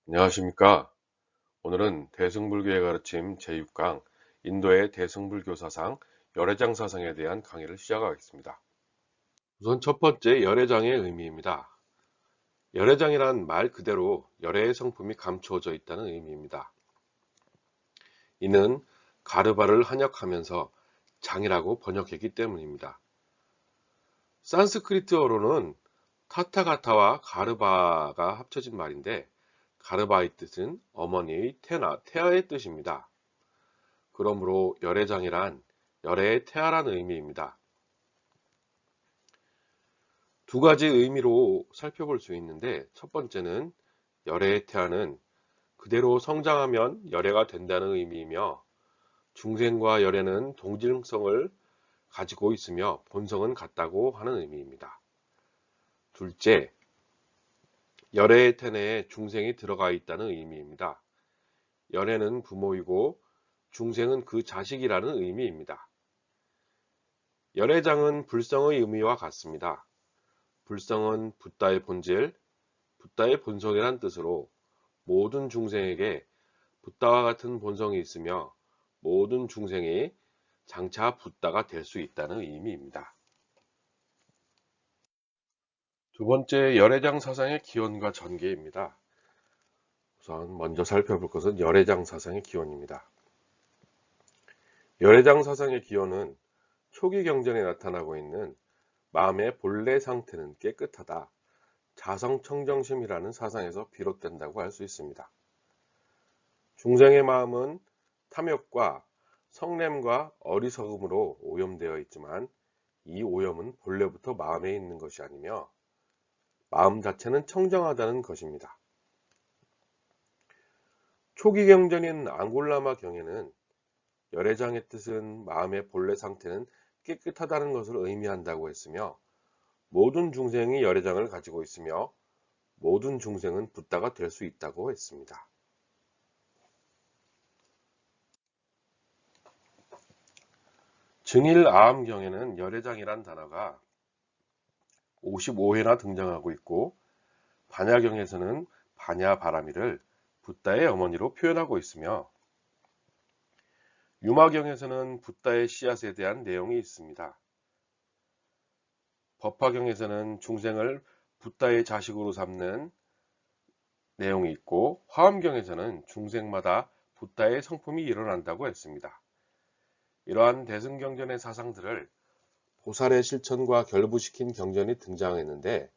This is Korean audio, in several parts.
안녕하십니까. 오늘은 대승불교의 가르침 제6강 인도의 대승불교 사상, 열애장 사상에 대한 강의를 시작하겠습니다. 우선 첫 번째 열애장의 의미입니다. 열애장이란 말 그대로 열애의 성품이 감추어져 있다는 의미입니다. 이는 가르바를 한역하면서 장이라고 번역했기 때문입니다. 산스크리트어로는 타타가타와 가르바가 합쳐진 말인데 가르바의 뜻은 어머니의 태아의 뜻입니다. 그러므로 열애장이란 열애의 태아란 의미입니다. 두 가지 의미로 살펴볼 수 있는데 첫 번째는 열애의 태아는 그대로 성장하면 열애가 된다는 의미이며 중생과 열애는 동질성을 가지고 있으며 본성은 같다고 하는 의미입니다. 둘째, 열애의 태내에 중생이 들어가 있다는 의미입니다. 열애는 부모이고 중생은 그 자식이라는 의미입니다. 열애장은 불성의 의미와 같습니다. 불성은 붓다의 본질, 붓다의 본성이란 뜻으로 모든 중생에게 붓다와 같은 본성이 있으며 모든 중생이 장차 붓다가 될 수 있다는 의미입니다. 두 번째, 열애장 사상의 기원과 전개입니다. 우선 먼저 살펴볼 것은 열애장 사상의 기원입니다. 열애장 사상의 기원은 초기 경전에 나타나고 있는 마음의 본래 상태는 깨끗하다, 자성청정심이라는 사상에서 비롯된다고 할 수 있습니다. 중생의 마음은 탐욕과 성냄과 어리석음으로 오염되어 있지만 이 오염은 본래부터 마음에 있는 것이 아니며 마음 자체는 청정하다는 것입니다. 초기 경전인 앙골라마 경에는 열애장의 뜻은 마음의 본래 상태는 깨끗하다는 것을 의미한다고 했으며 모든 중생이 열애장을 가지고 있으며 모든 중생은 붓다가 될 수 있다고 했습니다. 증일 아함경에는 열애장이란 단어가 55회나 등장하고 있고 반야경에서는 반야바라미를 붓다의 어머니로 표현하고 있으며 유마경에서는 붓다의 씨앗에 대한 내용이 있습니다. 법화경에서는 중생을 붓다의 자식으로 삼는 내용이 있고 화엄경에서는 중생마다 붓다의 성품이 일어난다고 했습니다. 이러한 대승경전의 사상들을 보살의 실천과 결부시킨 경전이 등장했는데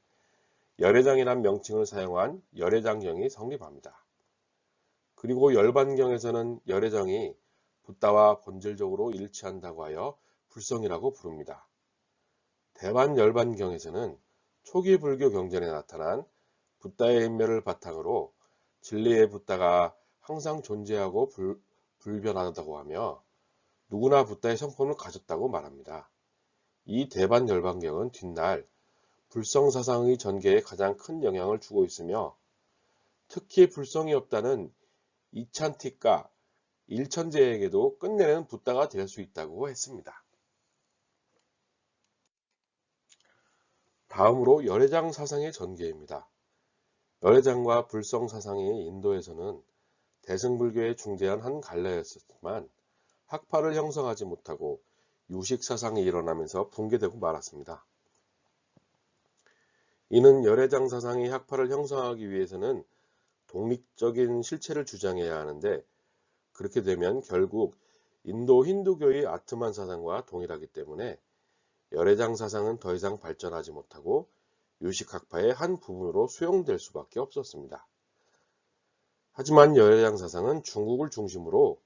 열애장이란 명칭을 사용한 열애장경이 성립합니다. 그리고 열반경에서는 열애장이 붓다와 본질적으로 일치한다고 하여 불성이라고 부릅니다. 대반열반경에서는 초기 불교 경전에 나타난 붓다의 인멸을 바탕으로 진리의 붓다가 항상 존재하고 불변하다고 하며 누구나 붓다의 성품을 가졌다고 말합니다. 이 대반열반경은 뒷날 불성사상의 전개에 가장 큰 영향을 주고 있으며 특히 불성이 없다는 이찬티가 일천재에게도 끝내는 붓다가 될 수 있다고 했습니다. 다음으로 열애장 사상의 전개입니다. 열애장과 불성 사상이 인도에서는 대승불교의 중대한 한 갈래였었지만 학파를 형성하지 못하고 유식 사상이 일어나면서 붕괴되고 말았습니다. 이는 열애장 사상이 학파를 형성하기 위해서는 독립적인 실체를 주장해야 하는데 그렇게 되면 결국 인도 힌두교의 아트만 사상과 동일하기 때문에 열애장 사상은 더 이상 발전하지 못하고 유식학파의 한 부분으로 수용될 수밖에 없었습니다. 하지만 열애장 사상은 중국을 중심으로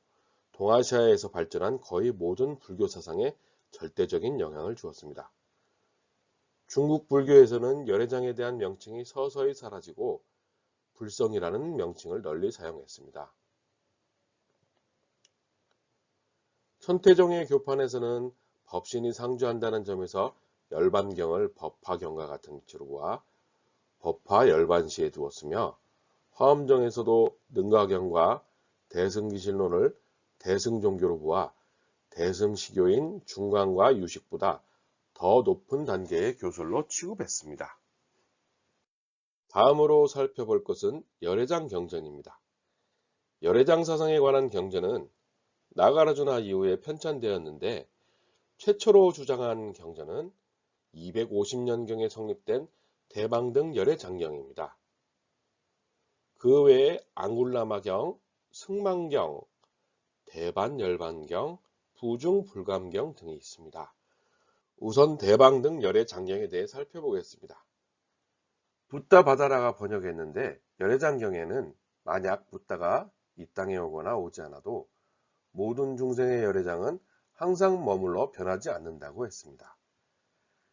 동아시아에서 발전한 거의 모든 불교 사상에 절대적인 영향을 주었습니다. 중국 불교에서는 열애장에 대한 명칭이 서서히 사라지고 불성이라는 명칭을 널리 사용했습니다. 천태종의 교판에서는 법신이 상주한다는 점에서 열반경을 법화경과 같은 위치로 보아 법화열반시에 두었으며 화엄정에서도 능가경과 대승기실론을 대승종교로 보아 대승시교인 중간과 유식보다 더 높은 단계의 교술로 취급했습니다. 다음으로 살펴볼 것은 열애장 경전입니다. 열애장 사상에 관한 경전은 나가라주나 이후에 편찬되었는데 최초로 주장한 경전은 250년경에 성립된 대방등 열애장경입니다. 그 외에 앙굴라마경, 승망경, 대반열반경, 부중불감경 등이 있습니다. 우선 대방등 열애장경에 대해 살펴보겠습니다. 붓다 바다라가 번역했는데 열애장경에는 만약 붓다가 이 땅에 오거나 오지 않아도 모든 중생의 열애장은 항상 머물러 변하지 않는다고 했습니다.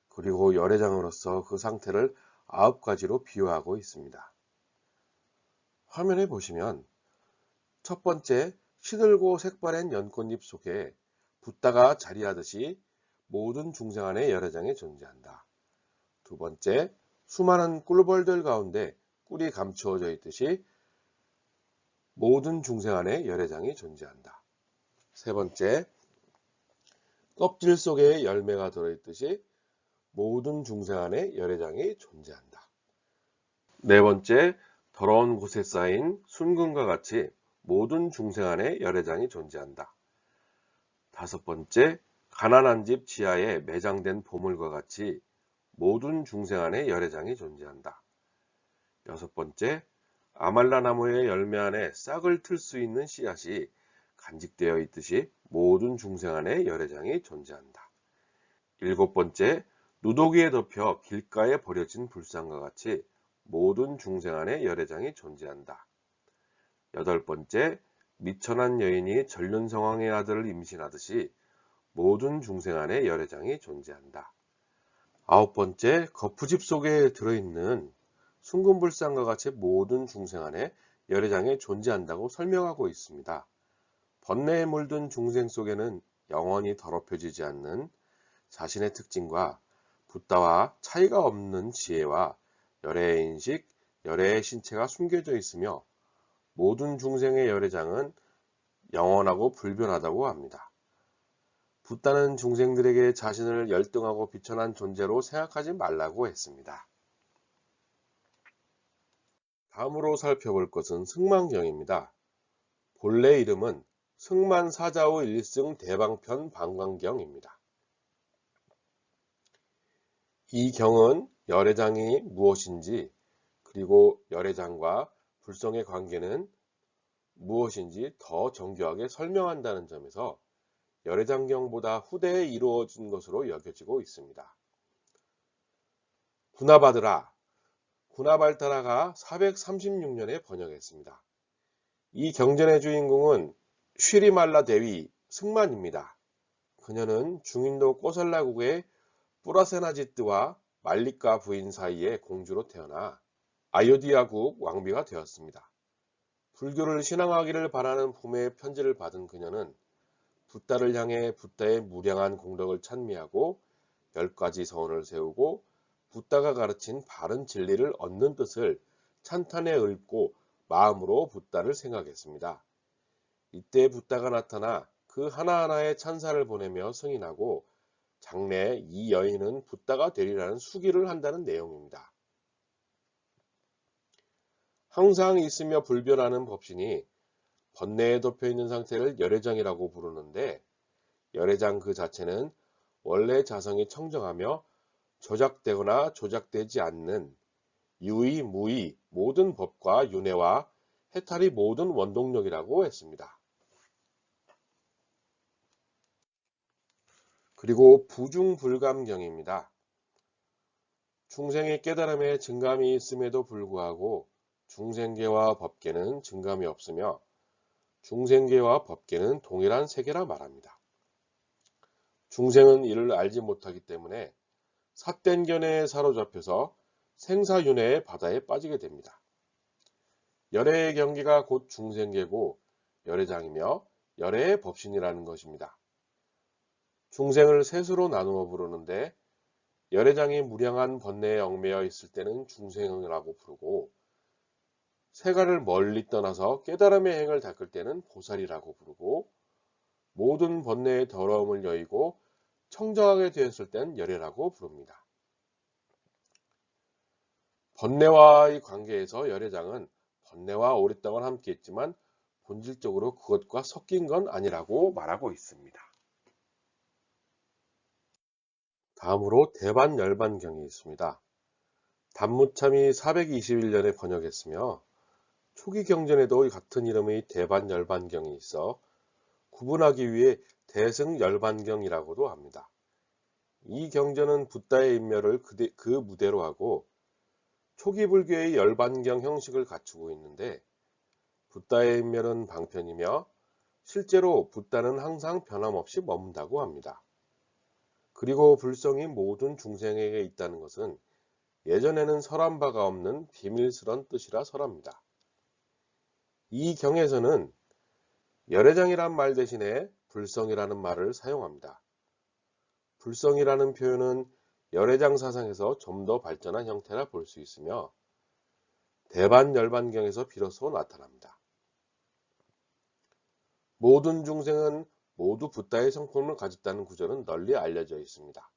그리고 열애장으로서 그 상태를 9가지로 비유하고 있습니다. 화면에 보시면 첫 번째, 시들고 색바랜 연꽃잎 속에 붓다가 자리하듯이 모든 중생 안에 열애장이 존재한다. 두 번째, 수많은 꿀벌들 가운데 꿀이 감추어져 있듯이 모든 중생 안에 열애장이 존재한다. 세 번째, 껍질 속에 열매가 들어있듯이 모든 중생 안에 열애장이 존재한다. 네 번째, 더러운 곳에 쌓인 순금과 같이 모든 중생 안에 열애장이 존재한다. 다섯 번째, 가난한 집 지하에 매장된 보물과 같이 모든 중생 안에 열애장이 존재한다. 여섯 번째, 아말라 나무의 열매 안에 싹을 틀 수 있는 씨앗이 간직되어 있듯이 모든 중생 안에 열애장이 존재한다. 일곱 번째, 누더기에 덮여 길가에 버려진 불상과 같이 모든 중생 안에 열애장이 존재한다. 여덟 번째, 미천한 여인이 전륜성왕의 아들을 임신하듯이 모든 중생 안에 열애장이 존재한다. 아홉 번째, 거푸집 속에 들어있는 순금불상과 같이 모든 중생 안에 열애장이 존재한다고 설명하고 있습니다. 번뇌에 물든 중생 속에는 영원히 더럽혀지지 않는 자신의 특징과 붓다와 차이가 없는 지혜와 열애의 인식, 열애의 신체가 숨겨져 있으며 모든 중생의 열애장은 영원하고 불변하다고 합니다. 붓다는 중생들에게 자신을 열등하고 비천한 존재로 생각하지 말라고 했습니다. 다음으로 살펴볼 것은 승만경입니다. 본래 이름은 승만사자후 일승 대방편 방광경입니다. 이 경은 열애장이 무엇인지 그리고 열애장과 불성의 관계는 무엇인지 더 정교하게 설명한다는 점에서 열애장경보다 후대에 이루어진 것으로 여겨지고 있습니다. 구나발타라가 436년에 번역했습니다. 이 경전의 주인공은 쉬리말라 대위 승만입니다. 그녀는 중인도 꼬살라국의 뿌라세나지뜨와 말리카 부인 사이의 공주로 태어나 아요디아국 왕비가 되었습니다. 불교를 신앙하기를 바라는 부모의 편지를 받은 그녀는 붓다를 향해 붓다의 무량한 공덕을 찬미하고 10가지 서원을 세우고 붓다가 가르친 바른 진리를 얻는 뜻을 찬탄에 읊고 마음으로 붓다를 생각했습니다. 이때 붓다가 나타나 그 하나하나의 찬사를 보내며 승인하고 장래에 이 여인은 붓다가 되리라는 수기를 한다는 내용입니다. 항상 있으며 불변하는 법신이 번뇌에 덮여 있는 상태를 열애장이라고 부르는데 열애장 그 자체는 원래 자성이 청정하며 조작되거나 조작되지 않는 유의, 무의 모든 법과 윤회와 해탈이 모든 원동력이라고 했습니다. 그리고 부중불감경입니다. 중생의 깨달음에 증감이 있음에도 불구하고 중생계와 법계는 증감이 없으며 중생계와 법계는 동일한 세계라 말합니다. 중생은 이를 알지 못하기 때문에 삿된 견해에 사로잡혀서 생사윤회의 바다에 빠지게 됩니다. 열애의 경계가 곧 중생계고 열애장이며 열애의 법신이라는 것입니다. 중생을 셋으로 나누어 부르는데 열애장이 무량한 번뇌에 얽매여 있을 때는 중생이라고 부르고 세간을 멀리 떠나서 깨달음의 행을 닦을 때는 보살이라고 부르고 모든 번뇌의 더러움을 여의고 청정하게 되었을 땐 열애라고 부릅니다. 번뇌와의 관계에서 열애장은 번뇌와 오랫동안 함께했지만 본질적으로 그것과 섞인 건 아니라고 말하고 있습니다. 다음으로 대반열반경이 있습니다. 단무참이 421년에 번역했으며 초기 경전에도 같은 이름의 대반열반경이 있어 구분하기 위해 대승열반경이라고도 합니다. 이 경전은 붓다의 인멸을 그 무대로 하고 초기 불교의 열반경 형식을 갖추고 있는데 붓다의 인멸은 방편이며 실제로 붓다는 항상 변함없이 머문다고 합니다. 그리고 불성이 모든 중생에게 있다는 것은 예전에는 설한 바가 없는 비밀스런 뜻이라 설합니다. 이 경에서는 열애장이란 말 대신에 불성이라는 말을 사용합니다. 불성이라는 표현은 열애장 사상에서 좀 더 발전한 형태라 볼 수 있으며 대반열반경에서 비로소 나타납니다. 모든 중생은 모두 붓다의 성품을 가졌다는 구절은 널리 알려져 있습니다.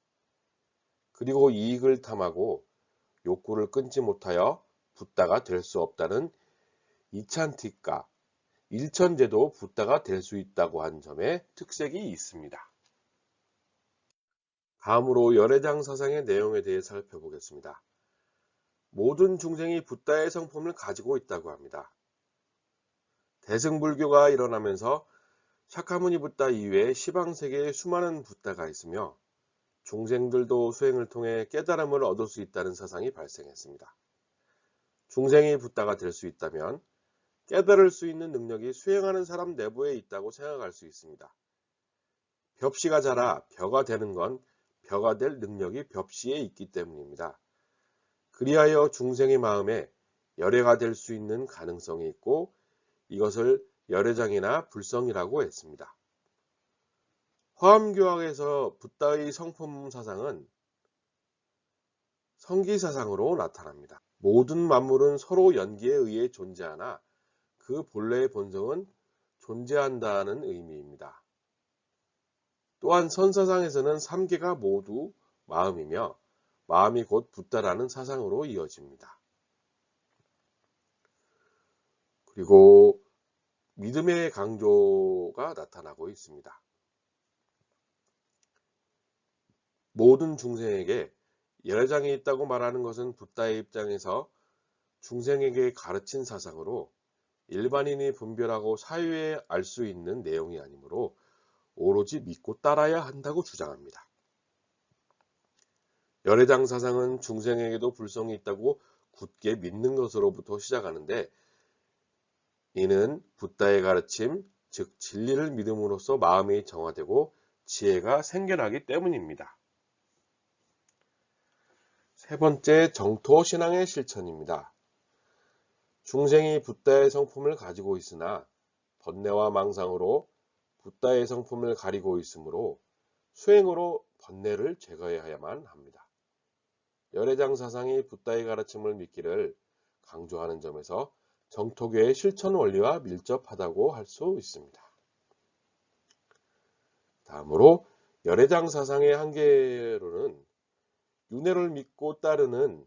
그리고 이익을 탐하고 욕구를 끊지 못하여 붓다가 될 수 없다는 이찬티가 일천제도 붓다가 될 수 있다고 한 점에 특색이 있습니다. 다음으로 열애장 사상의 내용에 대해 살펴보겠습니다. 모든 중생이 붓다의 성품을 가지고 있다고 합니다. 대승불교가 일어나면서 샤카무니 붓다 이외에 시방세계에 수많은 붓다가 있으며 중생들도 수행을 통해 깨달음을 얻을 수 있다는 사상이 발생했습니다. 중생이 붓다가 될 수 있다면 깨달을 수 있는 능력이 수행하는 사람 내부에 있다고 생각할 수 있습니다. 벽씨가 자라 벼가 되는 건 벼가 될 능력이 벽씨에 있기 때문입니다. 그리하여 중생의 마음에 열애가 될 수 있는 가능성이 있고 이것을 열애장이나 불성이라고 했습니다. 화엄교학에서 붓다의 성품 사상은 성기사상으로 나타납니다. 모든 만물은 서로 연기에 의해 존재하나 그 본래의 본성은 존재한다는 의미입니다. 또한 선사상에서는 3개가 모두 마음이며 마음이 곧 붓다라는 사상으로 이어집니다. 그리고 믿음의 강조가 나타나고 있습니다. 모든 중생에게 열애장이 있다고 말하는 것은 붓다의 입장에서 중생에게 가르친 사상으로 일반인이 분별하고 사유에 알 수 있는 내용이 아니므로 오로지 믿고 따라야 한다고 주장합니다. 열애장 사상은 중생에게도 불성이 있다고 굳게 믿는 것으로부터 시작하는데 이는 붓다의 가르침, 즉 진리를 믿음으로써 마음이 정화되고 지혜가 생겨나기 때문입니다. 세 번째, 정토신앙의 실천입니다. 중생이 붓다의 성품을 가지고 있으나 번뇌와 망상으로 붓다의 성품을 가리고 있으므로 수행으로 번뇌를 제거해야만 합니다. 열애장 사상이 붓다의 가르침을 믿기를 강조하는 점에서 정토교의 실천 원리와 밀접하다고 할 수 있습니다. 다음으로 열애장 사상의 한계로는 윤회를 믿고 따르는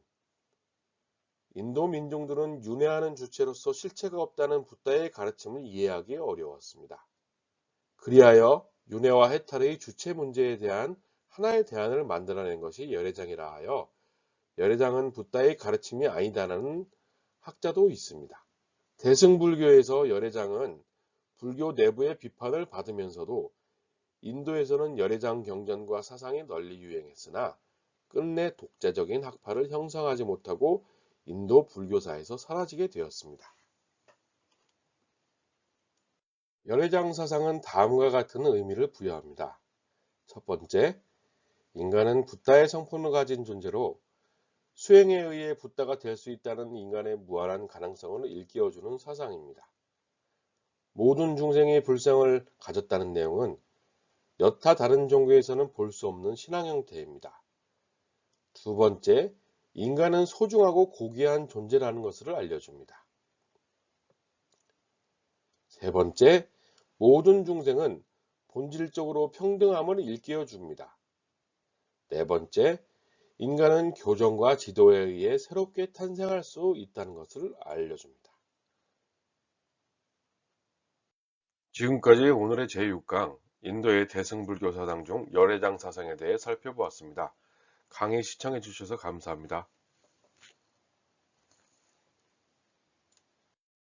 인도 민중들은 윤회하는 주체로서 실체가 없다는 붓다의 가르침을 이해하기 어려웠습니다. 그리하여 윤회와 해탈의 주체 문제에 대한 하나의 대안을 만들어낸 것이 열애장이라 하여 열애장은 붓다의 가르침이 아니다라는 학자도 있습니다. 대승불교에서 열애장은 불교 내부의 비판을 받으면서도 인도에서는 열애장 경전과 사상이 널리 유행했으나 끝내 독자적인 학파를 형성하지 못하고 인도 불교사에서 사라지게 되었습니다. 열애장 사상은 다음과 같은 의미를 부여합니다. 첫 번째, 인간은 붓다의 성품을 가진 존재로 수행에 의해 붓다가 될 수 있다는 인간의 무한한 가능성을 일깨워주는 사상입니다. 모든 중생이 불성을 가졌다는 내용은 여타 다른 종교에서는 볼 수 없는 신앙 형태입니다. 두 번째, 인간은 소중하고 고귀한 존재라는 것을 알려줍니다. 세 번째, 모든 중생은 본질적으로 평등함을 일깨워 줍니다. 네 번째, 인간은 교정과 지도에 의해 새롭게 탄생할 수 있다는 것을 알려줍니다. 지금까지 오늘의 제6강 인도의 대승불교 사상 중 열애장 사상에 대해 살펴보았습니다. 강의 시청해 주셔서 감사합니다.